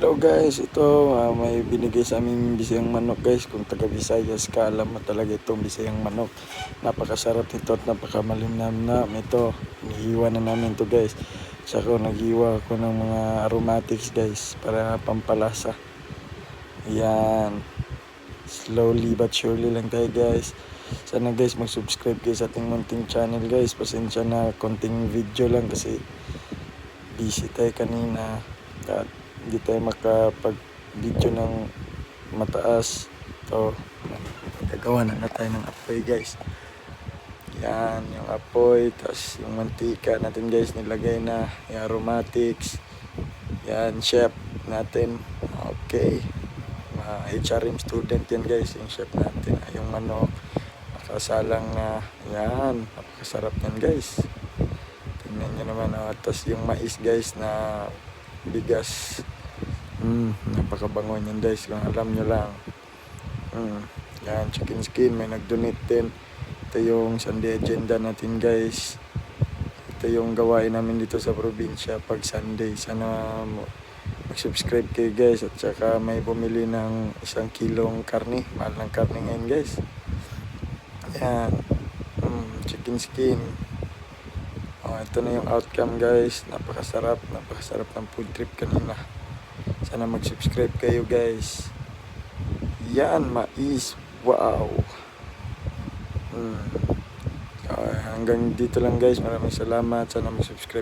Hello guys, ito may binigay sa aming bisayang manok guys. Kung taga Visayas ka, alam mo talaga itong bisayang manok. Napakasarap nito at napakamalinamnam. Ito, nihiwa na namin to guys. Tsaka naghiwa ako ng mga aromatics guys para pampalasa. Yan, slowly but surely lang tayo guys. Sana guys mag-subscribe kayo sa ating munting channel guys. Pasensya na konting video lang kasi busy tayo kanina at hindi tayo makapag-video ng mataas. So, gagawa na tayo ng apoy guys. Yan, yung apoy, tapos yung mantika natin guys, nilagay na yung aromatics. Yan, chef natin. Okay. HRM student yan guys, yung chef natin. Yung manok, nakasalang na, yan, napakasarap yan guys. Tingnan nyo naman, tapos yung mais guys na bigas. Napakabango niyan guys, kung alam nyo lang. Yan, chicken skin, may nag-donate din. Ito yung Sunday agenda natin guys. Ito yung gawain namin dito sa probinsya pag Sunday. Sana mag-subscribe kayo guys, at saka may bumili ng 1 kilong karne. Mahal ng karne ngayon guys. Yan, chicken skin. Ito na yung outcome guys. Napakasarap ng food trip kanina. Sana mag-subscribe kayo guys. Yan, mais. Wow. Hanggang dito lang guys. Maraming salamat. Sana mag-subscribe.